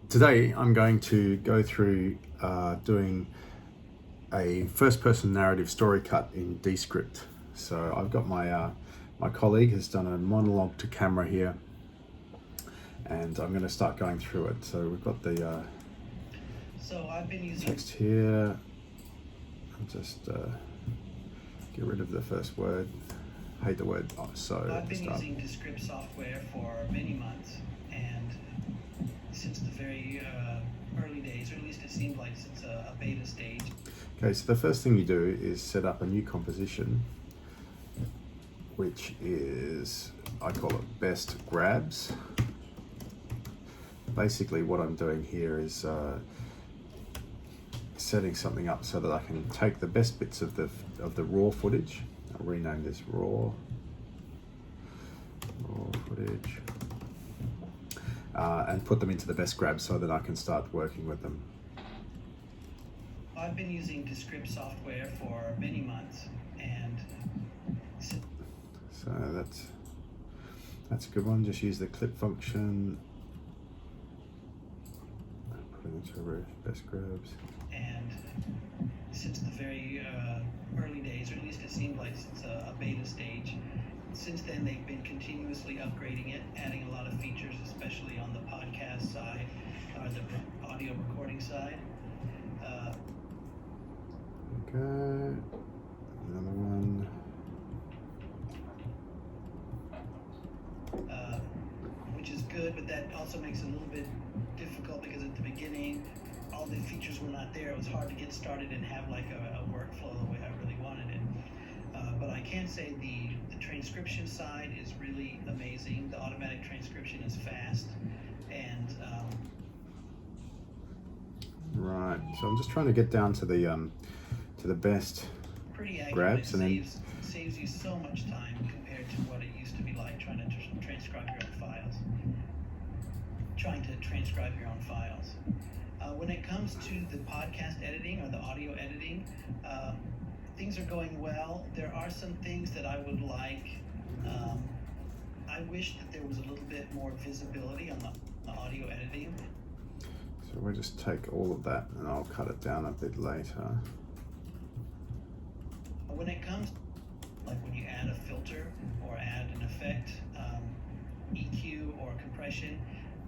Today I'm going to go through doing a first-person narrative story cut in Descript. So I've got my colleague has done a monologue to camera here, and I'm going to start going through it. So we've got the I've been using text here. I'll just get rid of the first word. Hate the word so. I've been using Descript software for many months, and since the very early days, or at least it seemed like since a beta stage. Okay, so the first thing you do is set up a new composition, which is, I call it best grabs. Basically what I'm doing here is setting something up so that I can take the best bits of the raw footage. I'll rename this raw footage, and put them into the best grabs so that I can start working with them. I've been using Descript software for many months, and so that's a good one. Just use the clip function, put it into best grabs. And since the very early days, or at least it seemed like since a beta stage, since then they've been continuously upgrading it, adding a lot of features, especially on the podcast side or the audio recording side. Okay, another one. Which is good, but that also makes it a little bit difficult because at the beginning, all the features were not there. It was hard to get started and have like a workflow the way I really wanted it. But I can say the transcription side is really amazing. The automatic transcription is fast, and Right. So I'm just trying to get down to the best pretty accurate. grabs, and then saves you so much time compared to what it used to be like trying to transcribe your own files. When it comes to the podcast editing or the audio editing, things are going well. There are some things that I would like. I wish that there was a little bit more visibility on the audio editing. so we'll just take all of that and I'll cut it down a bit later. When it comes, like when you add a filter or add an effect, EQ or compression,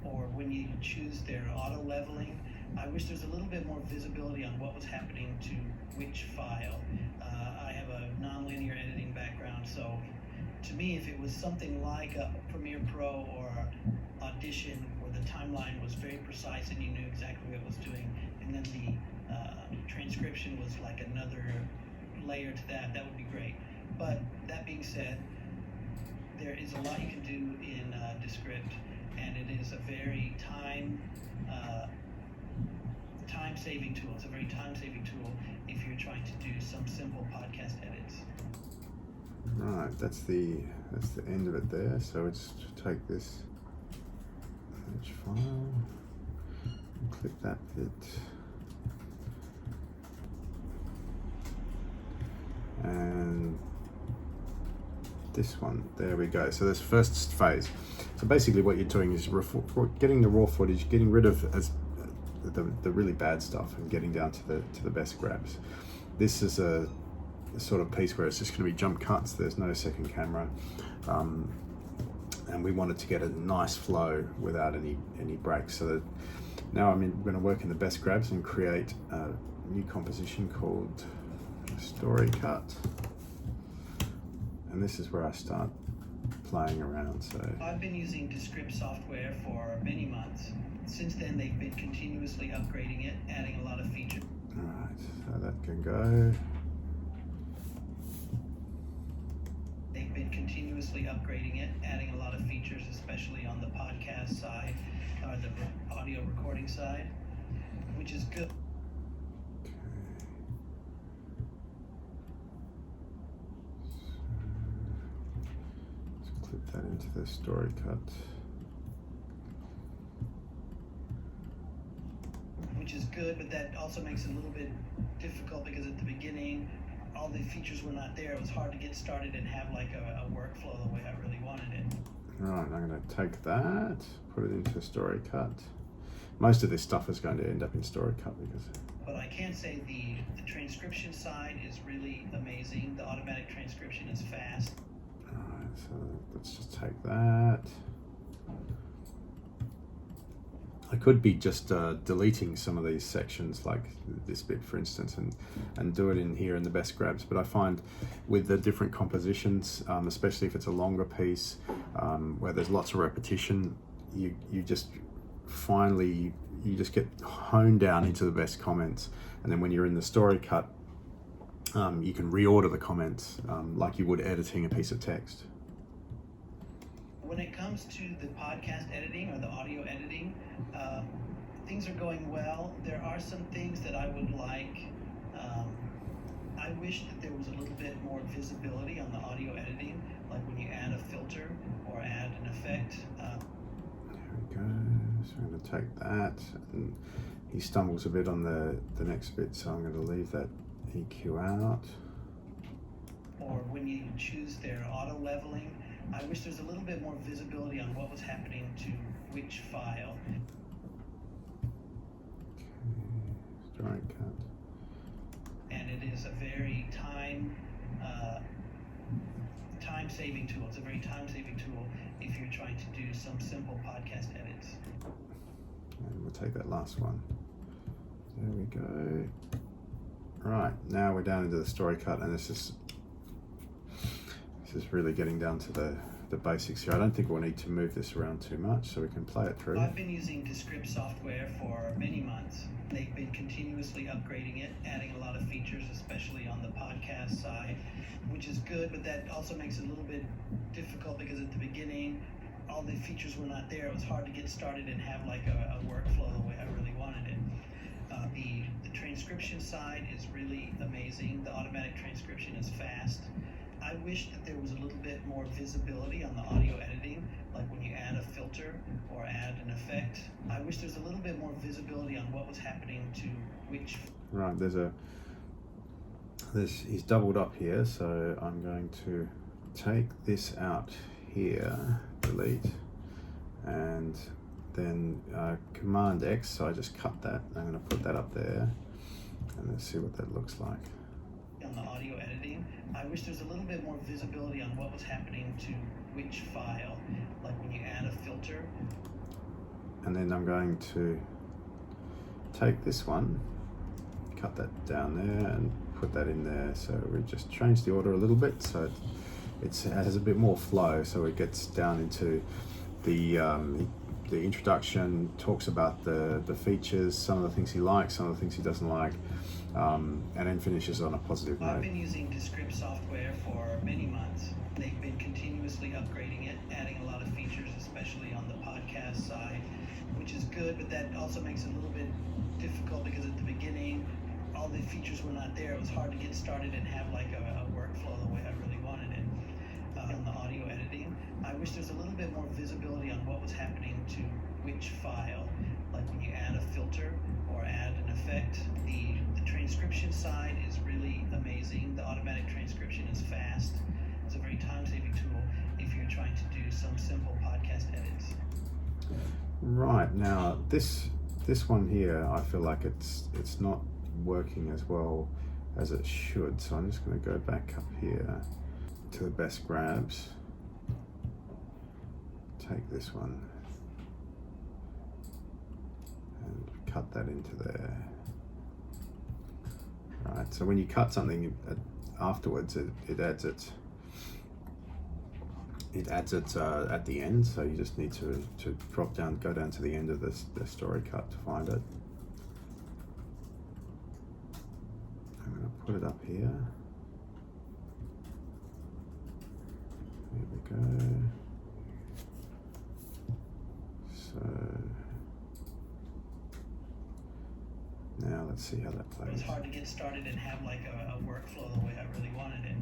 or when you choose their auto leveling, I wish there's a little bit more visibility on what was happening to which file. I have a non-linear editing background, so to me, if it was something like a Premiere Pro or Audition, where the timeline was very precise and you knew exactly what it was doing, and then the transcription was like another layer to that, that would be great. But that being said, there is a lot you can do in Descript, and it is a very time-saving tool. It's a very time-saving tool if you're trying to do some simple podcast edits. Right, that's the end of it there. So let's take this image file and click that bit, and this one. There we go. So this first phase. So basically what you're doing is getting the raw footage, getting rid of the really bad stuff, and getting down to the best grabs. This is a sort of piece where it's just going to be jump cuts. There's no second camera, and we wanted to get a nice flow without any breaks. So that now we're going to work in the best grabs and create a new composition called story cut. And this is where I start playing around. So I've been using Descript software for many months. Since then, they've been continuously upgrading it, adding a lot of features. All right, so that can go. They've been continuously upgrading it, adding a lot of features, especially on the podcast side or the audio recording side, which is good. Clip that into the story cut. Which is good, but that also makes it a little bit difficult because at the beginning, all the features were not there. It was hard to get started and have like a workflow the way I really wanted it. Right, I'm going to take that, put it into story cut, most of this stuff is going to end up in story cut because. But I can say the transcription side is really amazing. The automatic transcription is fast. Alright, so let's just take that. I could be just deleting some of these sections, like this bit for instance, and do it in here in the best grabs, but I find with the different compositions, especially if it's a longer piece where there's lots of repetition, you just finally you just get honed down into the best comments, and then when you're in the story cut, you can reorder the comments like you would editing a piece of text. When it comes to the podcast editing or the audio editing, things are going well. There are some things that I would like. I wish that there was a little bit more visibility on the audio editing, like when you add a filter or add an effect. There we go. So I'm going to take that. And he stumbles a bit on the next bit, so I'm going to leave that EQ out. Or when you choose their auto leveling, I wish there's a little bit more visibility on what was happening to which file. Okay, story cut. And it is a very time-saving tool. It's a very time-saving tool if you're trying to do some simple podcast edits. And we'll take that last one. There we go. Right, now we're down into the story cut, and this is really getting down to the basics here. I don't think we'll need to move this around too much, so we can play it through. I've been using Descript software for many months. They've been continuously upgrading it, adding a lot of features, especially on the podcast side, which is good, but that also makes it a little bit difficult because at the beginning, all the features were not there. It was hard to get started and have like a workflow the way I really wanted it. The transcription side is really amazing. The automatic transcription is fast. I wish that there was a little bit more visibility on the audio editing, like when you add a filter or add an effect. I wish there's a little bit more visibility on what was happening to which. Right, he's doubled up here, so I'm going to take this out here, delete, and then Command X, so I just cut that. I'm going to put that up there, and let's see what that looks like. On the audio editing, I wish there's a little bit more visibility on what was happening to which file, like when you add a filter. And then I'm going to take this one, cut that down there, and put that in there. So we just change the order a little bit, so it has a bit more flow, so it gets down into the introduction, talks about the features, some of the things he likes, some of the things he doesn't like, and then finishes on a positive note. I've been using Descript software for many months. They've been continuously upgrading it, adding a lot of features, especially on the podcast side, which is good, but that also makes it a little bit difficult because at the beginning, all the features were not there. It was hard to get started and have like a workflow the way I really wanted it. On the audio editing, I wish there's a little bit more visibility on what was happening to which file, like when you add a filter or add an effect. The transcription side is really amazing. The automatic transcription is fast. It's a very time-saving tool if you're trying to do some simple podcast edits. Right, now this one here, I feel like it's not working as well as it should, so I'm just going to go back up here to the best grabs, take this one and cut that into there. Right, so when you cut something afterwards, it adds it at the end, so you just need to go down to the end of the story cut to find it. I'm going to put it up here. There we go. So now let's see how that plays. It was hard to get started and have like a workflow the way I really wanted it.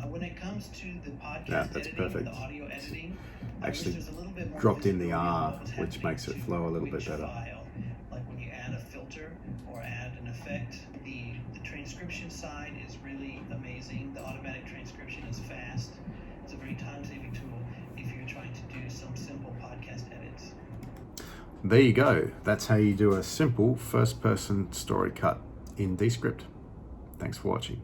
When it comes to the podcast that's editing, perfect. the audio editing, Actually I wish there's a little bit more dropped in the visibility on R, what was which happening makes it to flow a little bit which better. File. Like when you add a filter or add an effect. The transcription side is really amazing. The automatic transcription is fast. It's a very time-saving tool if you're trying to do some simple podcast edits. there you go. That's how you do a simple first person story cut in Descript. Thanks for watching.